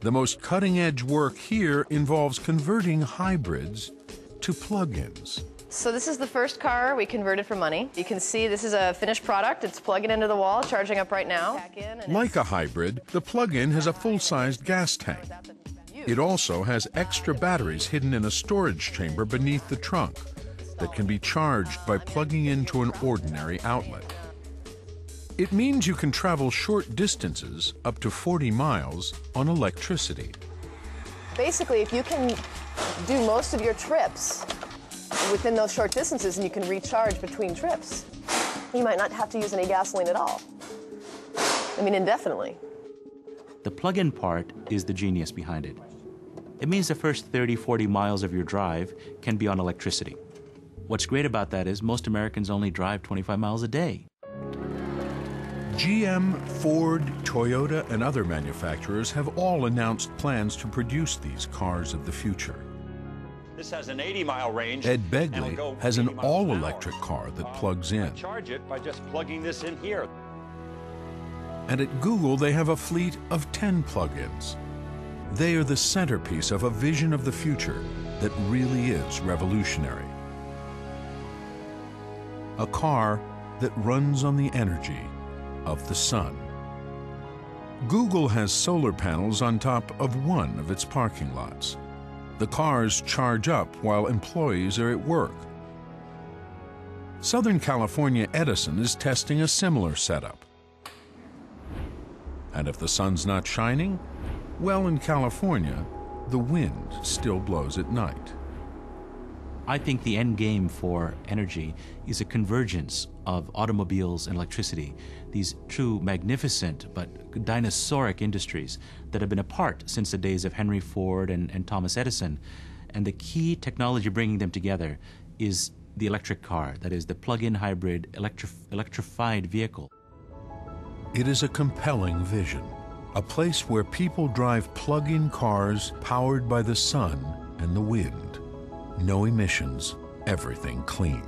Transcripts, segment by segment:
The most cutting-edge work here involves converting hybrids to plug-ins. So this is the first car we converted for money. You can see this is a finished product. It's plugging into the wall, charging up right now. Like a hybrid, the plug-in has a full-sized gas tank. It also has extra batteries hidden in a storage chamber beneath the trunk that can be charged by plugging into an ordinary outlet. It means you can travel short distances, up to 40 miles, on electricity. Basically, if you can do most of your trips within those short distances and you can recharge between trips, you might not have to use any gasoline at all. I mean, indefinitely. The plug-in part is the genius behind it. It means the first 30, 40 miles of your drive can be on electricity. What's great about that is most Americans only drive 25 miles a day. GM, Ford, Toyota, and other manufacturers have all announced plans to produce these cars of the future. This has an 80-mile range. Ed Begley has an all-electric car that plugs in. Charge it by just plugging this in here. And at Google, they have a fleet of 10 plug-ins. They are the centerpiece of a vision of the future that really is revolutionary. A car that runs on the energy of the sun. Google has solar panels on top of one of its parking lots. The cars charge up while employees are at work. Southern California Edison is testing a similar setup. And if the sun's not shining, well, in California, the wind still blows at night. I think the end game for energy is a convergence of automobiles and electricity, these true magnificent but dinosauric industries that have been apart since the days of Henry Ford and Thomas Edison. And the key technology bringing them together is the electric car, that is the plug-in hybrid electrified vehicle. It is a compelling vision, a place where people drive plug-in cars powered by the sun and the wind. No emissions, everything clean.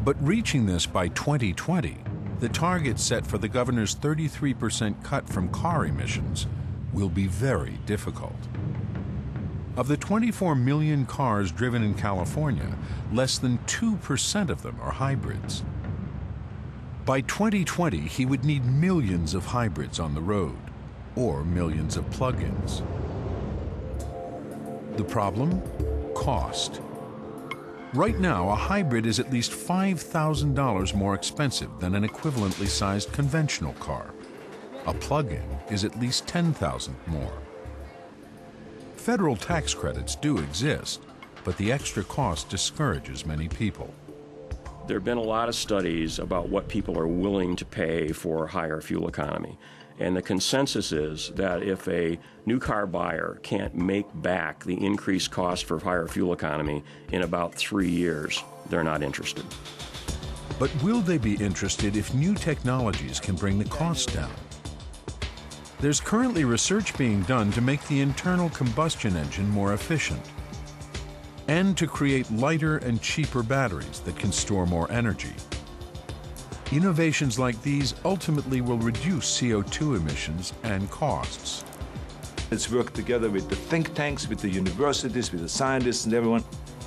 But reaching this by 2020, the target set for the governor's 33% cut from car emissions, will be very difficult. Of the 24 million cars driven in California, less than 2% of them are hybrids. By 2020, he would need millions of hybrids on the road, or millions of plug-ins. The problem? Cost. Right now, a hybrid is at least $5,000 more expensive than an equivalently sized conventional car. A plug-in is at least $10,000 more. Federal tax credits do exist, but the extra cost discourages many people. There have been a lot of studies about what people are willing to pay for higher fuel economy. And the consensus is that if a new car buyer can't make back the increased cost for higher fuel economy in about 3 years, they're not interested. But will they be interested if new technologies can bring the cost down? There's currently research being done to make the internal combustion engine more efficient and to create lighter and cheaper batteries that can store more energy. Innovations like these ultimately will reduce CO2 emissions and costs. Let's work together with the think tanks, with the universities, with the scientists and everyone.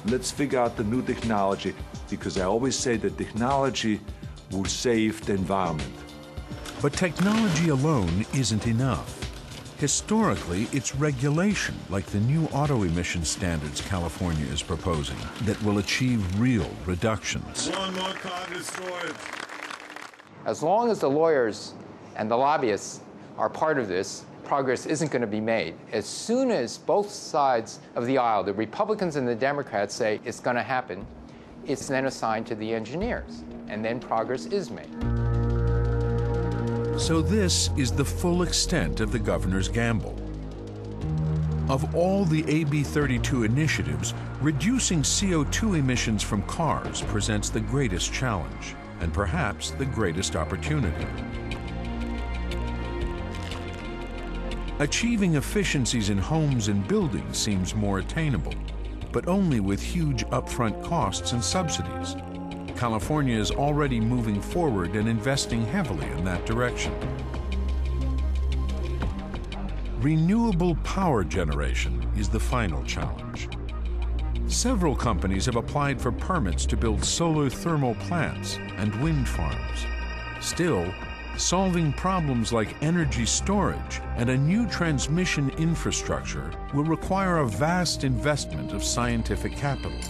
Let's figure out the new technology, because I always say that technology will save the environment. But technology alone isn't enough. Historically, it's regulation, like the new auto emission standards California is proposing, that will achieve real reductions. One more car destroyed. As long as the lawyers and the lobbyists are part of this, progress isn't going to be made. As soon as both sides of the aisle, the Republicans and the Democrats, say it's going to happen, it's then assigned to the engineers, and then progress is made. So this is the full extent of the governor's gamble. Of all the AB 32 initiatives, reducing CO2 emissions from cars presents the greatest challenge, and perhaps the greatest opportunity. Achieving efficiencies in homes and buildings seems more attainable, but only with huge upfront costs and subsidies. California is already moving forward and investing heavily in that direction. Renewable power generation is the final challenge. Several companies have applied for permits to build solar thermal plants and wind farms. Still, solving problems like energy storage and a new transmission infrastructure will require a vast investment of scientific capital.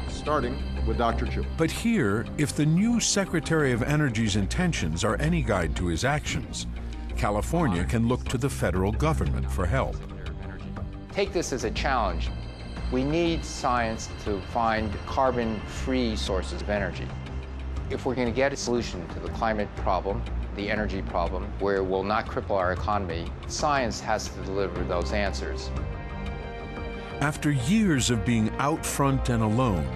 Starting with Dr. Chu. But here, if the new Secretary of Energy's intentions are any guide to his actions, California can look to the federal government for help. Take this as a challenge. We need science to find carbon-free sources of energy. If we're going to get a solution to the climate problem, the energy problem, where it will not cripple our economy, science has to deliver those answers. After years of being out front and alone,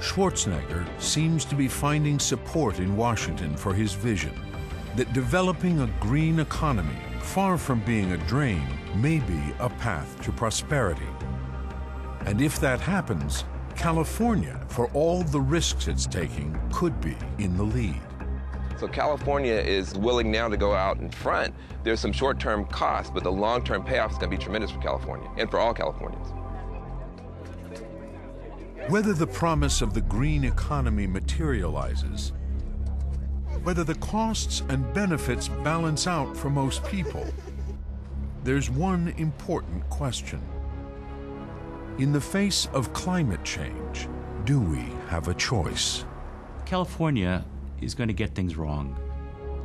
Schwarzenegger seems to be finding support in Washington for his vision that developing a green economy, far from being a drain, may be a path to prosperity. And if that happens, California, for all the risks it's taking, could be in the lead. So California is willing now to go out in front. There's some short-term costs, but the long-term payoff is going to be tremendous for California and for all Californians. Whether the promise of the green economy materializes, whether the costs and benefits balance out for most people, there's one important question. In the face of climate change, do we have a choice? California is going to get things wrong,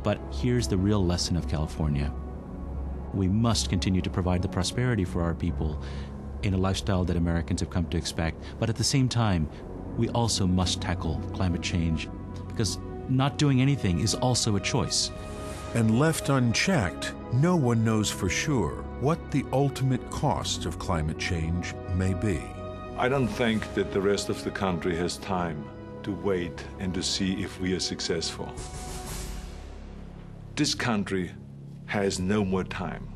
but here's the real lesson of California. We must continue to provide the prosperity for our people in a lifestyle that Americans have come to expect, but at the same time, we also must tackle climate change, because not doing anything is also a choice. And left unchecked, no one knows for sure what the ultimate cost of climate change may be. I don't think that the rest of the country has time to wait and to see if we are successful. This country has no more time.